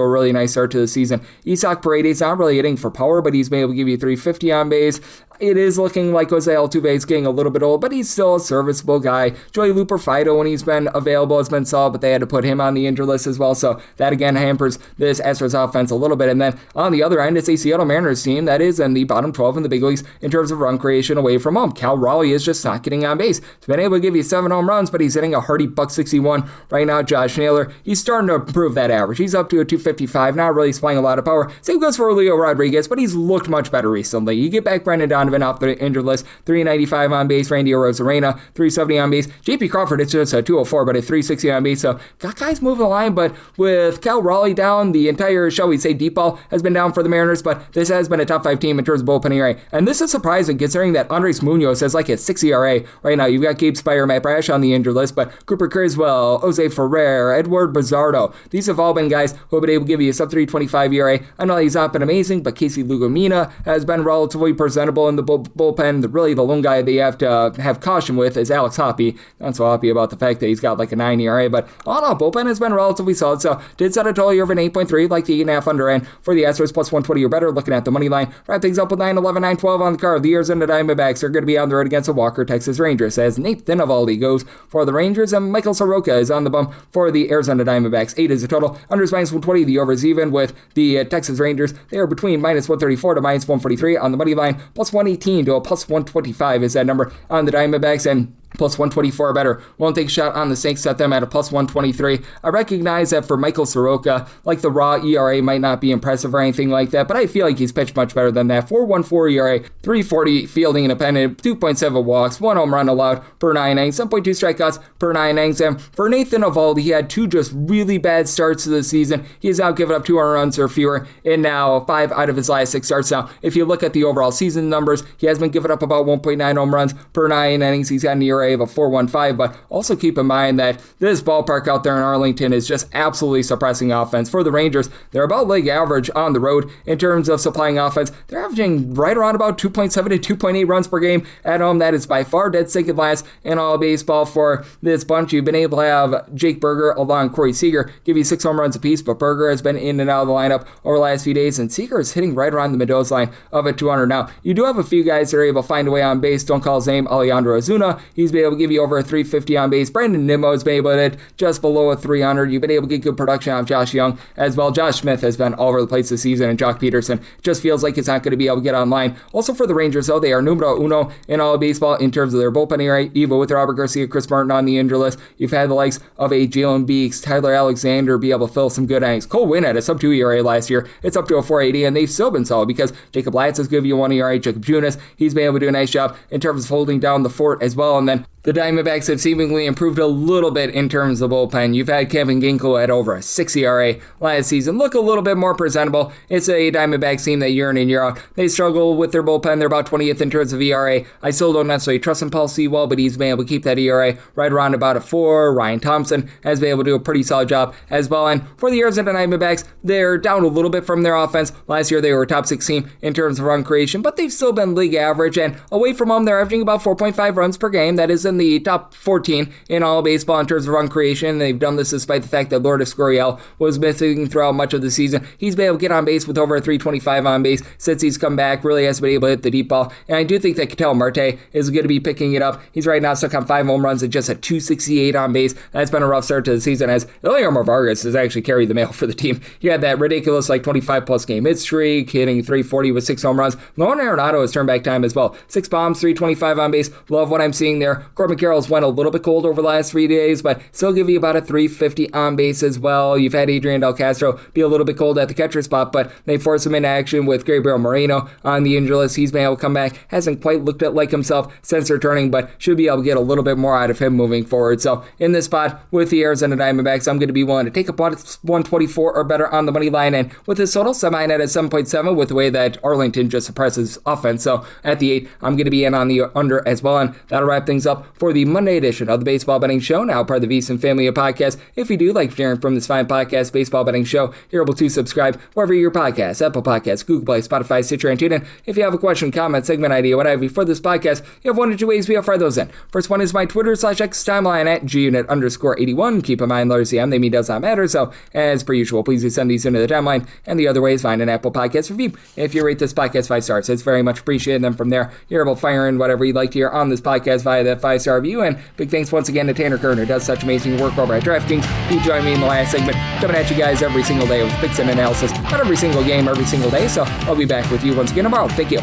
a really nice start to the season. Isaac Paredes not really hitting for power, but he's been able to give you 350 on base. It is looking like Jose Altuve is getting a little bit old, but he's still a serviceable guy. Joey Looper Fido, when he's been available, has been solid, but they had to put put him on the injured list as well. So that again hampers this Astros offense a little bit. And then on the other end, it's a Seattle Mariners team that is in the bottom 12 in the big leagues in terms of run creation away from home. Cal Raleigh is just not getting on base. He's been able to give you 7 home runs, but he's hitting a hearty .61 right now. Josh Naylor, he's starting to improve that average. He's up to a 255, not really supplying a lot of power. Same goes for Julio Rodriguez, but he's looked much better recently. You get back Brendan Donovan off the injured list, 395 on base. Randy Arozarena, 370 on base. JP Crawford, it's just a 204, but a 360 on base. So got guys moving the line, but with Cal Raleigh down, the entire, shall we say, deep ball has been down for the Mariners, but this has been a top 5 team in terms of bullpen ERA. And this is surprising considering that Andres Munoz has like a 6 ERA right now. You've got Gabe Spire, Matt Brash on the injured list, but Cooper Criswell, Jose Ferrer, Edward Bizardo, these have all been guys who have been able to give you a sub 325 ERA. I know he's not been amazing, but Casey Lugomina has been relatively presentable in the bullpen. Really, the lone guy that you have to have caution with is Alex Hoppe. Not so happy about the fact that he's got like a 9 ERA, but all in all, bullpen has been relatively solid. So did set a total year of an 8.3, like the 8.5 under end for the Astros, plus 120 or better. Looking at the money line, wrap things up with 9-11, 9-12 on the card. The Arizona Diamondbacks are going to be on the road against the Walker Texas Rangers, as Nathan Eovaldi goes for the Rangers and Michael Soroka is on the bump for the Arizona Diamondbacks. 8 is the total. Unders minus 120. The overs even with the Texas Rangers. They are between minus 134 to minus 143 on the money line. Plus 118 to a plus 125 is that number on the Diamondbacks, and plus 124 or better. Won't take a shot on the Saints, set them at a plus 123. I recognize that for Michael Soroka, like the raw ERA might not be impressive or anything like that, but I feel like he's pitched much better than that. 4.14 ERA, 340 fielding independent, 2.7 walks, 1 home run allowed per 9 innings, 7.2 strikeouts per 9 innings. And for Nathan Eovaldi, he had 2 just really bad starts to the season. He has now given up 200 runs or fewer in now 5 out of his last 6 starts. Now, if you look at the overall season numbers, he has been giving up about 1.9 home runs per 9 innings. He's got an ERA of a 4.15, but also keep in mind that this ballpark out there in Arlington is just absolutely suppressing offense. For the Rangers, they're about league average on the road in terms of supplying offense. They're averaging right around about 2.7 to 2.8 runs per game at home. That is by far dead second last in all baseball for this bunch. You've been able to have Jake Berger along Corey Seager give you 6 home runs apiece, but Berger has been in and out of the lineup over the last few days, and Seager is hitting right around the Mendoza line of a 200. Now, you do have a few guys that are able to find a way on base. Don't call his name Alejandro Ozuna. He's been able to give you over a 350 on base. Brandon Nimmo has been able to hit just below a 300. You've been able to get good production out of Josh Young as well. Josh Smith has been all over the place this season, and Jock Peterson just feels like it's not going to be able to get online. Also for the Rangers, though, they are numero uno in all of baseball in terms of their bullpen ERA, even with Robert Garcia, Chris Martin on the injury list. You've had the likes of a Jalen Beeks, Tyler Alexander be able to fill some good innings. Cole Winn had a sub 2 ERA last year. It's up to a 480, and they've still been solid because Jacob Latz has given you 1 ERA. Jacob Junis, he's been able to do a nice job in terms of holding down the fort as well. And then the Diamondbacks have seemingly improved a little bit in terms of bullpen. You've had Kevin Ginkel at over a 6 ERA last season. Look a little bit more presentable. It's a Diamondbacks team that year in and year out, they struggle with their bullpen. They're about 20th in terms of ERA. I still don't necessarily trust in Paul Sewell, but he's been able to keep that ERA right around about a 4. Ryan Thompson has been able to do a pretty solid job as well. And for the Arizona Diamondbacks, they're down a little bit from their offense. Last year, they were top 16 in terms of run creation, but they've still been league average. And away from home, they're averaging about 4.5 runs per game. That is in the top 14 in all baseball in terms of run creation. They've done this despite the fact that Lourdes Gurriel was missing throughout much of the season. He's been able to get on base with over a 325 on base since he's come back. Really has been able to hit the deep ball. And I do think that Ketel Marte is going to be picking it up. He's right now stuck on 5 home runs at just a 268 on base. That's been a rough start to the season, as Eliomar Vargas has actually carried the mail for the team. He had that ridiculous 25 plus game hit streak, hitting 340 with 6 home runs. Nolan Arenado has turned back time as well. 6 bombs, 325 on base. Love what I'm seeing there. Corbin Carroll's went a little bit cold over the last 3 days, but still give you about a 350 on base as well. You've had Adrian Del Castro be a little bit cold at the catcher spot, but they force him into action with Gabriel Moreno on the injury list. He's been able to come back. Hasn't quite looked like himself since returning, but should be able to get a little bit more out of him moving forward. So in this spot with the Arizona Diamondbacks, I'm going to be willing to take up 124 or better on the money line, and with this total, semi net at 7.7 with the way that Arlington just suppresses offense. So at the 8, I'm going to be in on the under as well, and that'll wrap things up for the Monday edition of the Baseball Betting Show, now part of the VSiN family of podcasts. If you do like sharing from this fine podcast, Baseball Betting Show, you're able to subscribe wherever your podcasts, Apple Podcasts, Google Play, Spotify, Stitcher, and TuneIn. If you have a question, comment, segment idea, what have you for this podcast, you have 1 or 2 ways we fire those in. First one is my Twitter/X timeline at gunit_81. Keep in mind, letters CM, they mean does not matter. So as per usual, please do send these into the timeline. And the other way is find an Apple Podcast review. If you rate this podcast 5 stars, it's very much appreciated. And then from there, you're able to fire in whatever you'd like to hear on this podcast via that 5 5-star review. And big thanks once again to Tanner Kern, who does such amazing work over at DraftKings. He joined me in the last segment, coming at you guys every single day with picks and analysis on every single game, every single day. So I'll be back with you once again tomorrow. Thank you.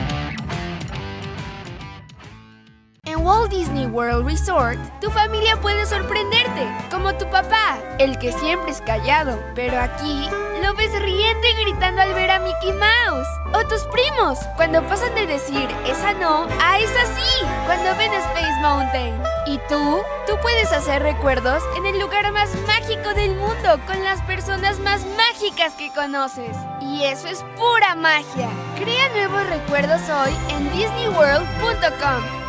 En Walt Disney World Resort, tu familia puede sorprenderte, como tu papá, el que siempre es callado, pero aquí lo ves riendo y gritando al ver a Mickey Mouse. O tus primos, cuando pasan de decir esa no a esa sí, cuando ven Space Mountain. Y tú puedes hacer recuerdos en el lugar más mágico del mundo con las personas más mágicas que conoces. Y eso es pura magia. Crea nuevos recuerdos hoy en disneyworld.com.